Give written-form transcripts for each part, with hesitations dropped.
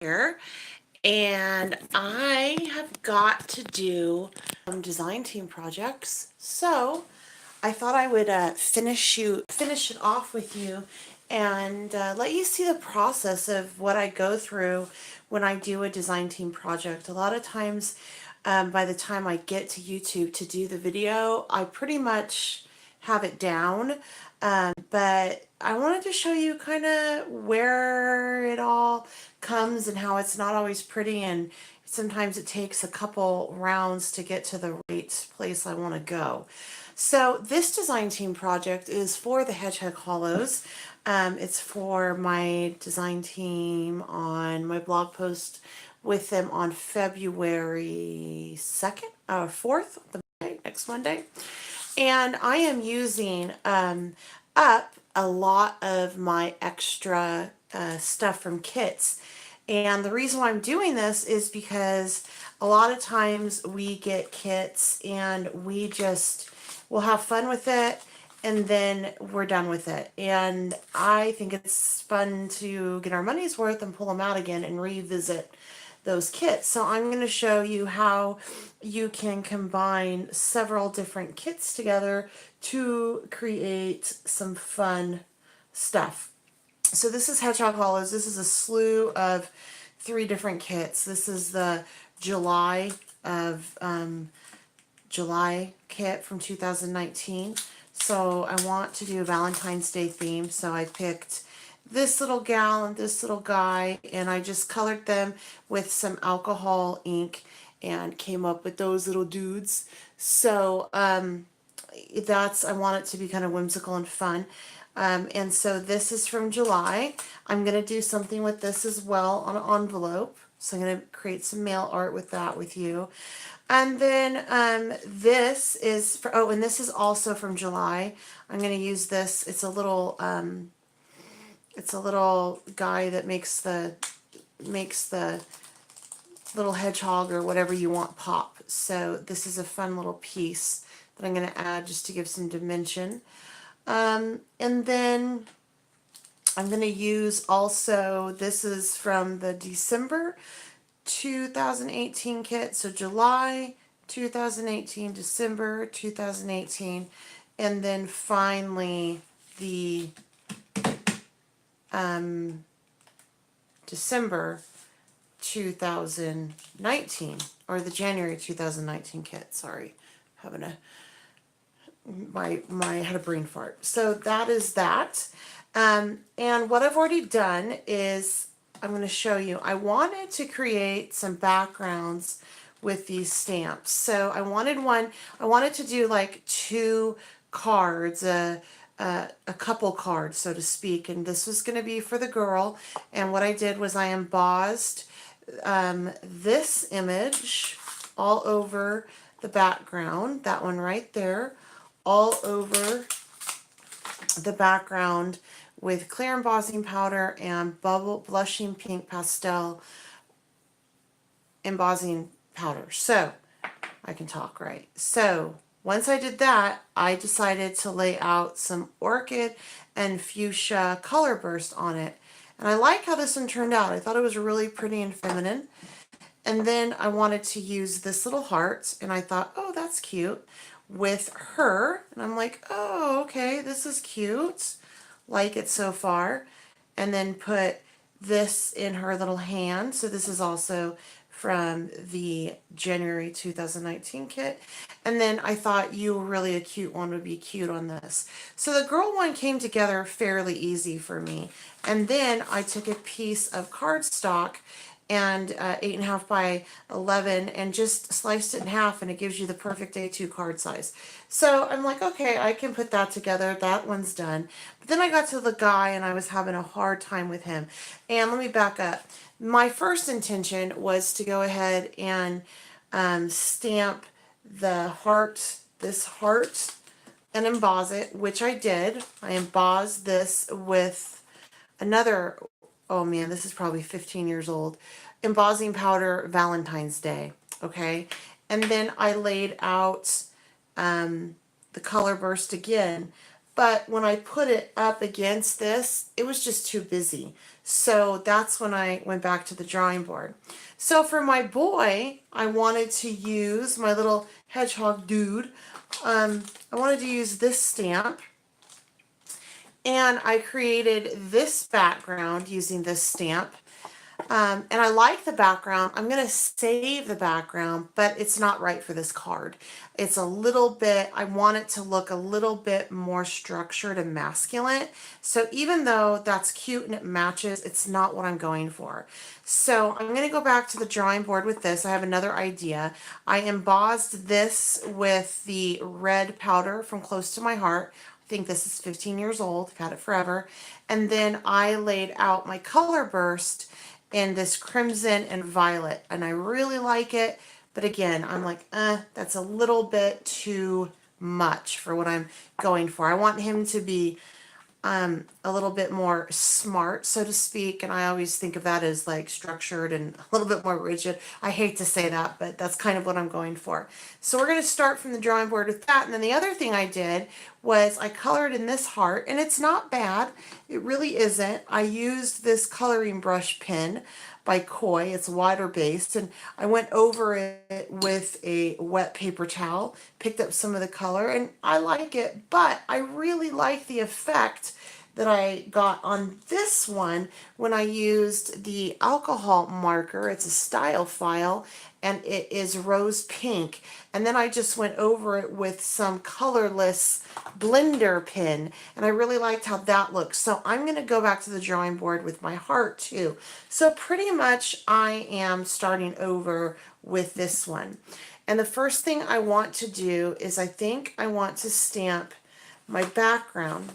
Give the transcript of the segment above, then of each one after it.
here, and I have got to do design team projects. So I thought I would finish it off with you and let you see the process of what I go through when I do a design team project. A lot of times, by the time I get to YouTube to do the video, I pretty much have it down. But I wanted to show you kind of where it all comes and how it's not always pretty, and sometimes it takes a couple rounds to get to the right place I want to go. So this design team project is for the Hedgehog Hollows. It's for my design team on my blog post with them on February 2nd, 4th, next Monday. And I am using up a lot of my extra stuff from kits. And the reason why I'm doing this is because a lot of times we get kits and we'll have fun with it and then we're done with it. And I think it's fun to get our money's worth and pull them out again and revisit those kits. So I'm going to show you how you can combine several different kits together to create some fun stuff. So this is Hedgehog Hollows. This is a slew of 3 different kits. This is the July kit from 2019. So I want to do a Valentine's Day theme, so I picked this little gal and this little guy, and I just colored them with some alcohol ink and came up with those little dudes. So I want it to be kind of whimsical and fun. And so this is from July. I'm going to do something with this as well on an envelope. So I'm going to create some mail art with that with you. And then this is and this is also from July. I'm going to use this. It's a little guy that makes the little hedgehog or whatever you want pop. So this is a fun little piece that I'm going to add just to give some dimension. And then I'm going to use also, this is from the December 2018 kit. So July 2018, December 2018, and then finally the December 2019, or the January 2019 kit. Sorry, having I had a brain fart. So that is that. And what I've already done is I'm going to show you. I wanted to create some backgrounds with these stamps. So I wanted to do like 2 cards, a couple cards, so to speak. And this was going to be for the girl. And what I did was I embossed this image all over the background, that one right there, all over the background with clear embossing powder and blushing pink pastel embossing powder. So I can talk right. So once I did that, I decided to lay out some orchid and fuchsia color burst on it. And I like how this one turned out. I thought it was really pretty and feminine. And then I wanted to use this little heart, and I thought, oh, that's cute, with her. And I'm like, oh, okay, this is cute. Like it so far. And then put this in her little hand. So this is also from the January 2019 kit. And then I thought you were really a cute one would be cute on this. So the girl one came together fairly easy for me. And then I took a piece of cardstock and 8.5 by 11 and just sliced it in half, and it gives you the perfect A2 card size. So I'm like, okay, I can put that together. That one's done. But then I got to the guy and I was having a hard time with him. And let me back up. My first intention was to go ahead and stamp the heart, this heart, and emboss it, which I did. I embossed this with another, oh man, this is probably 15 years old, embossing powder Valentine's Day, okay? And then I laid out the color burst again, but when I put it up against this, it was just too busy. So that's when I went back to the drawing board. So for my boy, I wanted to use my little hedgehog dude. I wanted to use this stamp, and I created this background using this stamp. And I like the background. I'm going to save the background, but it's not right for this card. It's a little bit, I want it to look a little bit more structured and masculine. So even though that's cute and it matches, it's not what I'm going for. So I'm going to go back to the drawing board with this. I have another idea. I embossed this with the red powder from Close to My Heart. I think this is 15 years old. I've had it forever. And then I laid out my color burst in this crimson and violet, and I really like it, but again, I'm like, that's a little bit too much for what I'm going for. I want him to be a little bit more smart, so to speak, and I always think of that as like structured and a little bit more rigid. I hate to say that, but that's kind of what I'm going for. So we're going to start from the drawing board with that, and then the other thing I did was I colored in this heart, and it's not bad. It really isn't. I used this coloring brush pen by Koi. It's water based, and I went over it with a wet paper towel, picked up some of the color, and I like it, but I really like the effect that I got on this one when I used the alcohol marker. It's a style file, and it is rose pink, and then I just went over it with some colorless blender pen, and I really liked how that looks. So I'm going to go back to the drawing board with my heart too. So pretty much I am starting over with this one, and the first thing I want to do is I think I want to stamp my background.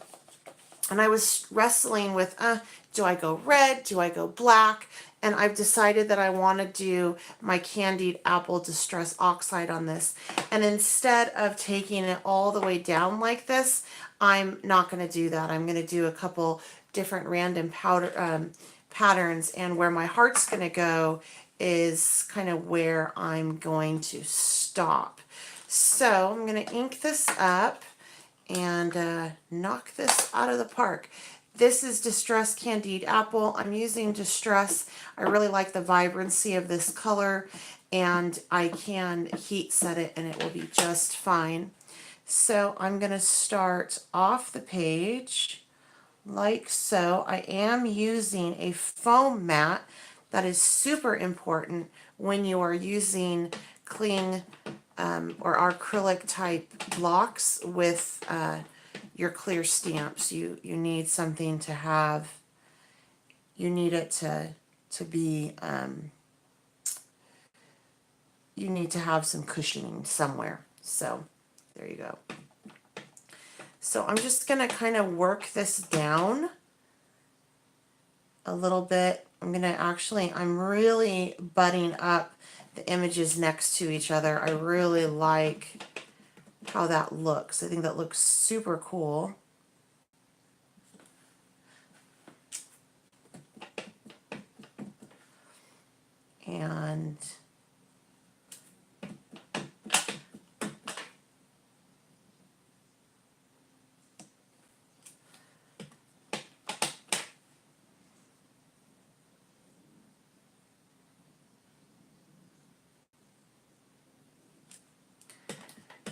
And I was wrestling with, do I go red? Do I go black? And I've decided that I want to do my Candied Apple Distress Oxide on this. And instead of taking it all the way down like this, I'm not going to do that. I'm going to do a couple different random patterns. And where my heart's going to go is kind of where I'm going to stop. So I'm going to ink this up and knock this out of the park. This is Distress Candied Apple. I'm using Distress. I really like the vibrancy of this color, and I can heat set it and it will be just fine. So I'm going to start off the page like so. I am using a foam mat. That is super important when you are using cling or acrylic type blocks with your clear stamps. You need something to have, you need it to be, you need to have some cushioning somewhere. So there you go. So I'm just going to kind of work this down a little bit. I'm really butting up the images next to each other. I really like how that looks. I think that looks super cool. And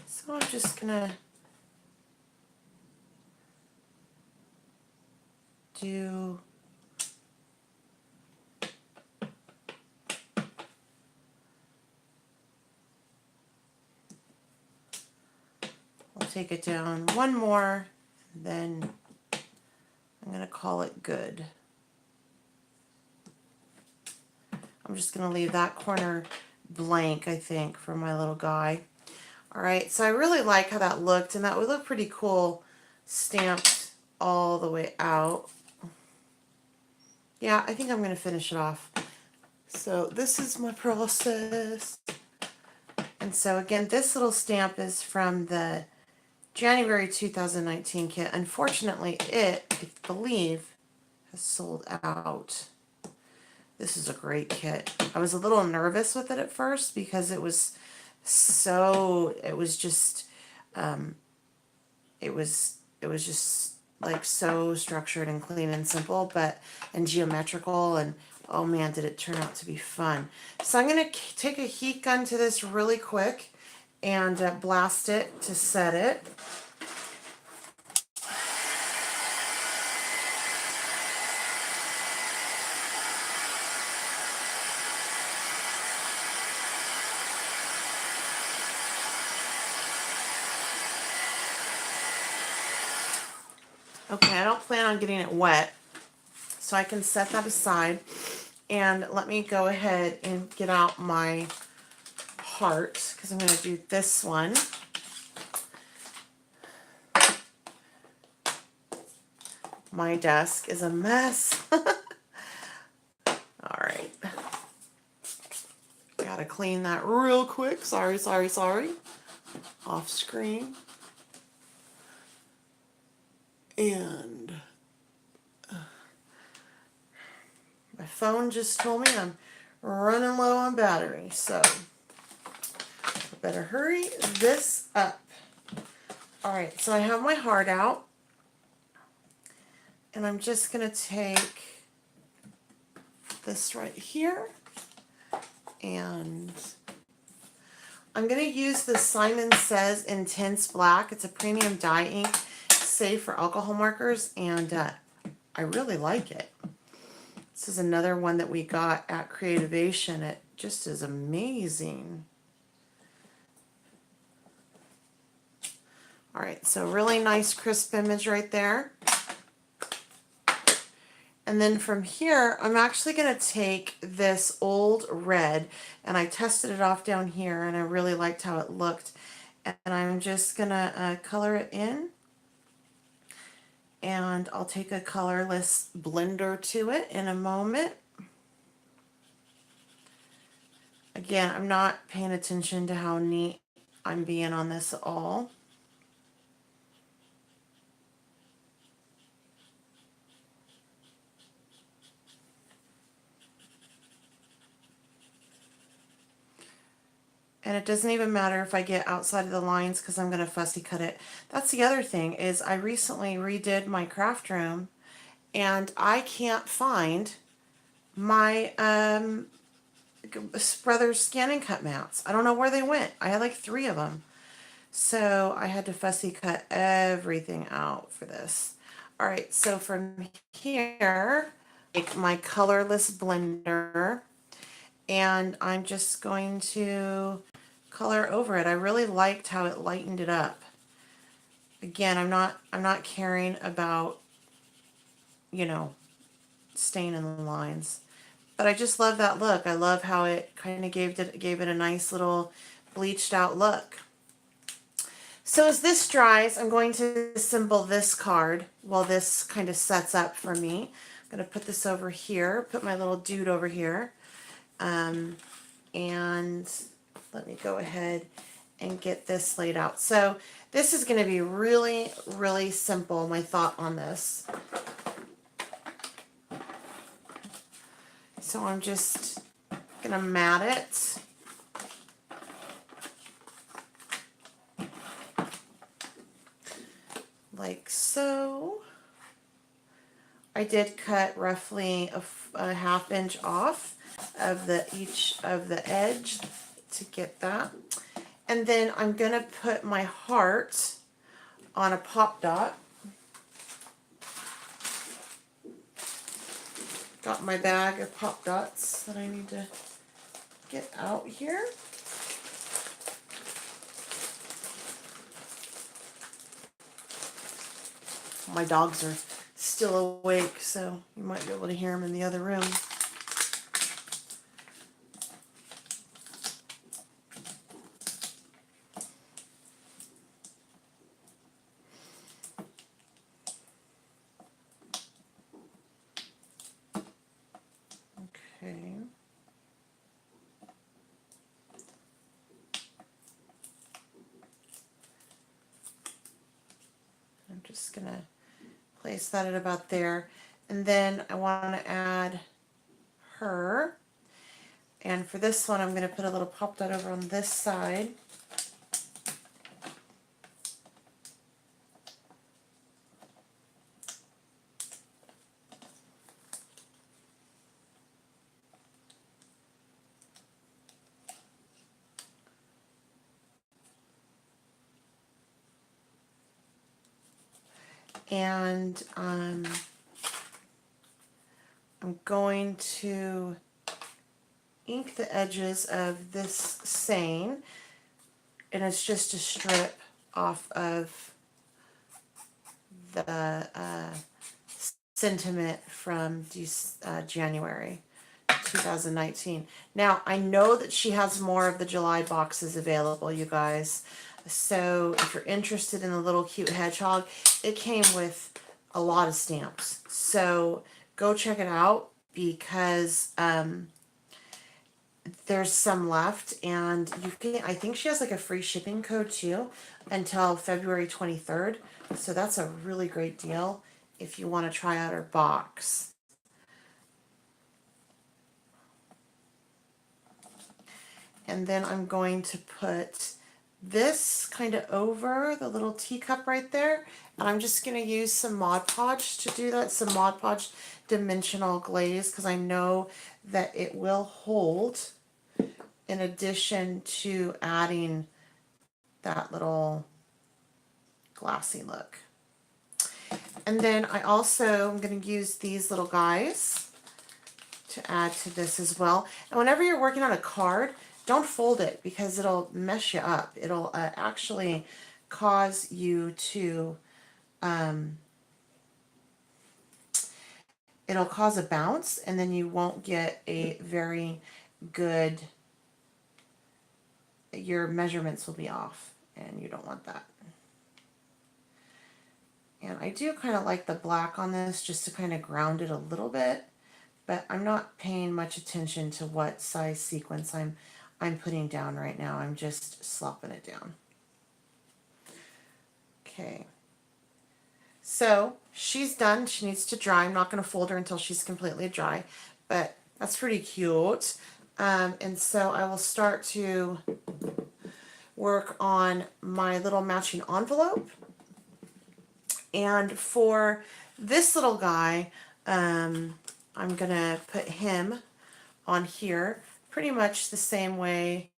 so I'm just gonna do I'll take it down one more, then I'm gonna call it good. I'm just gonna leave that corner blank, I think, for my little guy. All right, so I really like how that looked, and that would look pretty cool stamped all the way out. Yeah, I think I'm going to finish it off. So this is my process. And so again, this little stamp is from the January 2019 kit. Unfortunately, I believe, has sold out. This is a great kit. I was a little nervous with it at first because it was just, it was it was just like so structured and clean and simple, but and geometrical, and oh man, did it turn out to be fun. So I'm going to take a heat gun to this really quick and blast it to set it. Okay, I don't plan on getting it wet, so I can set that aside. And let me go ahead and get out my heart, because I'm going to do this one. My desk is a mess. All right. Gotta clean that real quick. Sorry. Off screen. And my phone just told me I'm running low on battery, so I better hurry this up. All right, so I have my heart out, and I'm just gonna take this right here, and I'm gonna use the Simon Says Intense Black. It's a premium dye ink, safe for alcohol markers, and I really like it. This is another one that we got at Creativation. It just is amazing. All right, so really nice crisp image right there. And then from here, I'm actually going to take this old red, and I tested it off down here, and I really liked how it looked. And I'm just going to color it in. And I'll take a colorless blender to it in a moment. Again, I'm not paying attention to how neat I'm being on this at all. And it doesn't even matter if I get outside of the lines, because I'm going to fussy cut it. That's the other thing, is I recently redid my craft room, and I can't find my Brothers Scan and Cut mats. I don't know where they went. I had like 3 of them. So I had to fussy cut everything out for this. All right, so from here, take my colorless blender, and I'm just going to color over it. I really liked how it lightened it up. Again, I'm not caring about, you know, staying in the lines, but I just love that look. I love how it kind of gave it a nice little bleached out look. So as this dries, I'm going to assemble this card while this kind of sets up for me. I'm going to put this over here, put my little dude over here, and let me go ahead and get this laid out. So this is going to be really, really simple, my thought on this. So I'm just going to mat it. Like so. I did cut roughly a ½ inch off of each of the edge to get that. And then I'm going to put my heart on a pop dot. Got my bag of pop dots that I need to get out here. My dogs are still awake, so you might be able to hear them in the other room. Okay. I'm just going to place that at about there. And then I want to add her. And for this one, I'm going to put a little pop dot over on this side. And I'm going to ink the edges of this saying, and it's just a strip off of the sentiment from January 2019. Now, I know that she has more of the July boxes available, you guys. So if you're interested in the little cute hedgehog, it came with a lot of stamps. So go check it out because there's some left, and you can, I think she has like a free shipping code too until February 23rd. So that's a really great deal if you want to try out her box. And then I'm going to put this kind of over the little teacup right there. And I'm just going to use some Mod Podge to do that, some Mod Podge dimensional glaze, because I know that it will hold in addition to adding that little glassy look. And then I also am going to use these little guys to add to this as well. And whenever you're working on a card, don't fold it because it'll mess you up. It'll actually cause you to, it'll cause a bounce, and then you won't get a very good, your measurements will be off, and you don't want that. And I do kind of like the black on this just to kind of ground it a little bit, but I'm not paying much attention to what size sequence I'm putting down right now. I'm just slopping it down. Okay. So she's done. She needs to dry. I'm not going to fold her until she's completely dry, but that's pretty cute. And so I will start to work on my little matching envelope. And for this little guy, I'm going to put him on here pretty much the same way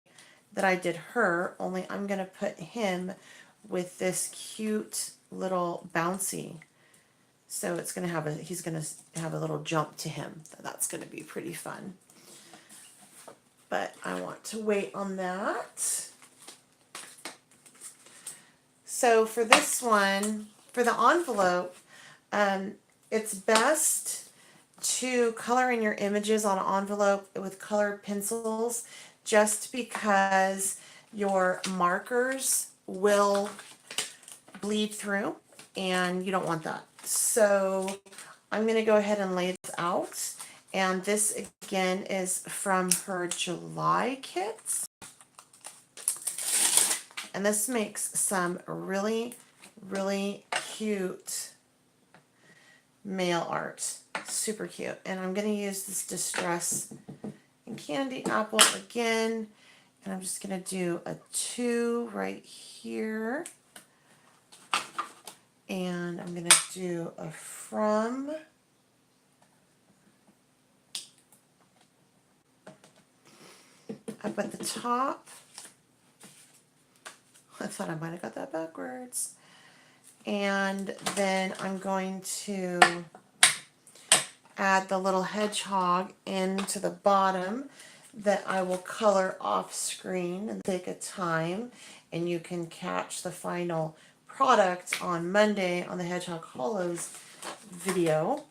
that I did her, only I'm going to put him with this cute little bouncy. So it's going to have he's going to have a little jump to him. That's going to be pretty fun. But I want to wait on that. So for this one, for the envelope, it's best to color in your images on an envelope with colored pencils, just because your markers will bleed through and you don't want that. So I'm going to go ahead and lay this out. And this again is from her July kits. And this makes some really, really cute mail art. Super cute. And I'm going to use this Distress and Candy Apple again. And I'm just going to do a 2 right here. And I'm going to do a from. Up at the top. I thought I might have got that backwards. And then I'm going to add the little hedgehog into the bottom that I will color off screen and take a time, and you can catch the final product on Monday on the Hedgehog Hollows video.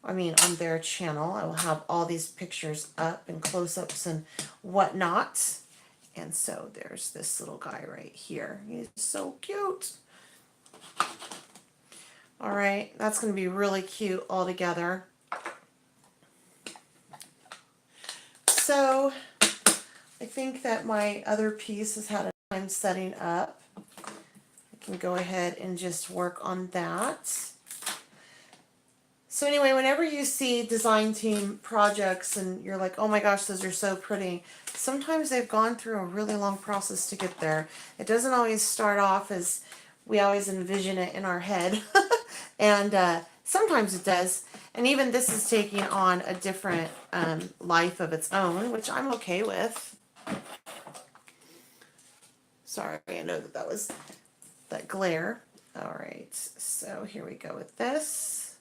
I mean, on their channel. I will have all these pictures up and close-ups and whatnot. And so there's this little guy right here. He's so cute. All right, that's going to be really cute all together. So I think that my other piece has had a time setting up. I can go ahead and just work on that. So anyway, whenever you see design team projects and you're like, oh my gosh, those are so pretty, sometimes they've gone through a really long process to get there. It doesn't always start off as we always envision it in our head. And sometimes it does. And even this is taking on a different life of its own, which I'm okay with. Sorry, I know that was that glare. All right, so here we go with this.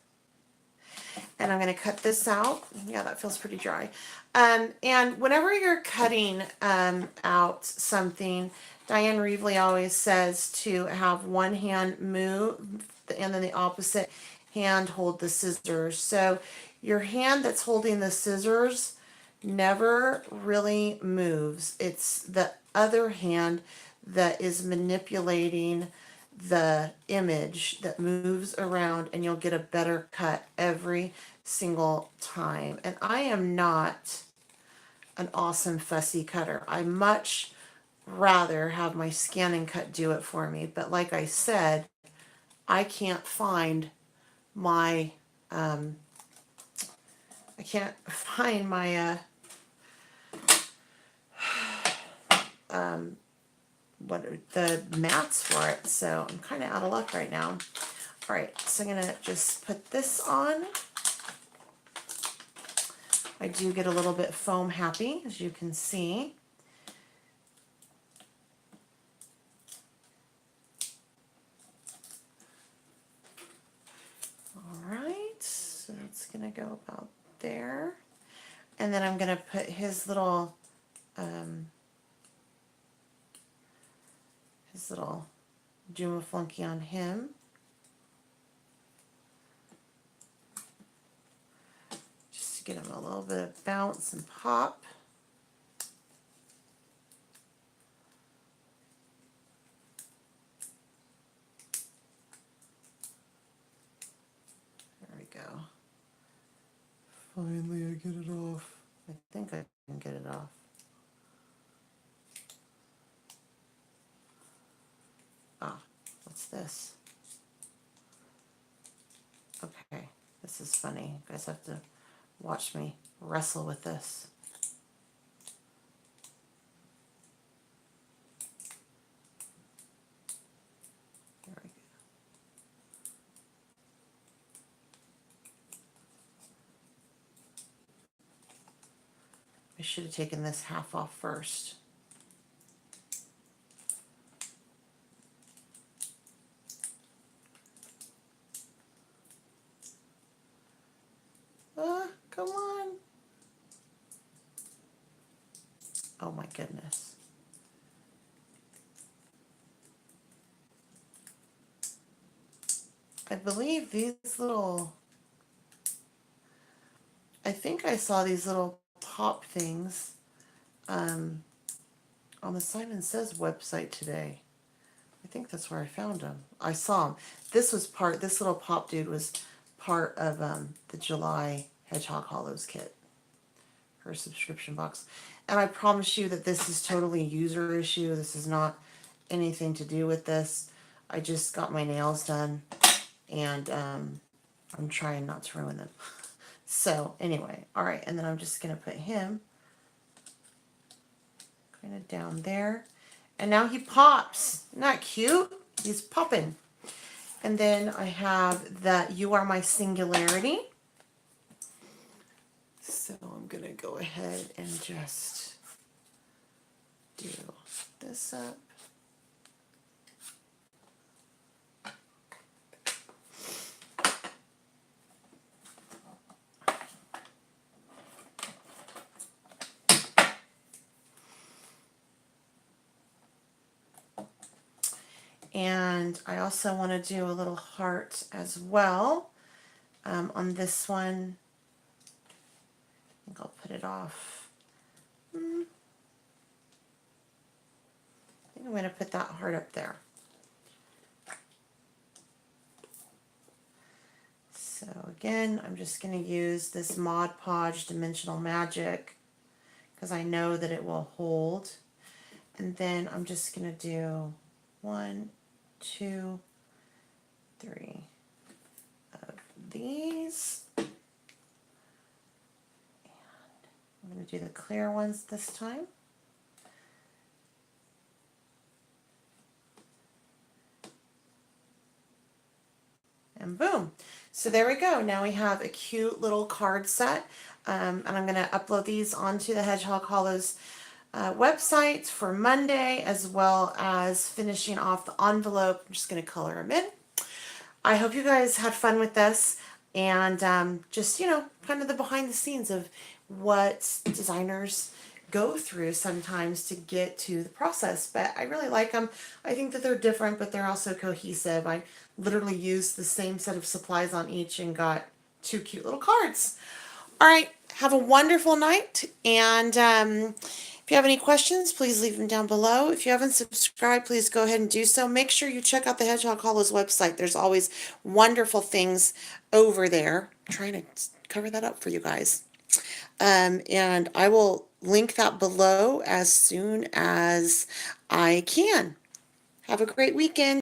And I'm going to cut this out. Yeah, that feels pretty dry. And whenever you're cutting out something, Diane Reevely always says to have one hand move and then the opposite hand hold the scissors. So your hand that's holding the scissors never really moves. It's the other hand that is manipulating the image that moves around, and you'll get a better cut every single time. And I am not an awesome fussy cutter. I much rather have my ScanNCut do it for me. But like I said, I can't find my I can't find my what the mats for it, so I'm kind of out of luck right now. All right, so I'm gonna just put this on. I do get a little bit foam happy, as you can see. All right, so it's gonna go about there. And then I'm gonna put his little Juma Flunky on him. Just to get him a little bit of bounce and pop. There we go. Finally, I get it off. I think I can get it off. Ah, what's this? Okay, this is funny. You guys have to watch me wrestle with this. There we go. I should have taken this half off first. Come on. Oh my goodness. I believe these little, I think I saw these little pop things on the Simon Says website today. I think that's where I found them. I saw them. This little pop dude was part of the July Hedgehog Hollows kit, her subscription box. And I promise you that this is totally user issue. This is not anything to do with this. I just got my nails done, and I'm trying not to ruin them. So anyway, all right, and then I'm just gonna put him kind of down there. And now he pops. Isn't that cute? He's popping. And then I have that You Are My Singularity. So I'm going to go ahead and just do this up. And I also want to do a little heart as well on this one. I think I'll put it off. I think I'm going to put that heart up there. So again, I'm just going to use this Mod Podge Dimensional Magic because I know that it will hold. And then I'm just going to do 1, 2, 3 of these. And I'm going to do the clear ones this time. And boom. So there we go. Now we have a cute little card set. And I'm going to upload these onto the Hedgehog Hollows website for Monday, as well as finishing off the envelope. I'm just going to color them in. I hope you guys had fun with this and just, kind of the behind the scenes of what designers go through sometimes to get to the process. But I really like them. I think that they're different, but they're also cohesive. I literally used the same set of supplies on each and got two cute little cards. All right, have a wonderful night. And if you have any questions, please leave them down below. If you haven't subscribed, please go ahead and do so. Make sure you check out the Hedgehog Hollow's website. There's always wonderful things over there. I'm trying to cover that up for you guys. And I will link that below as soon as I can. Have a great weekend.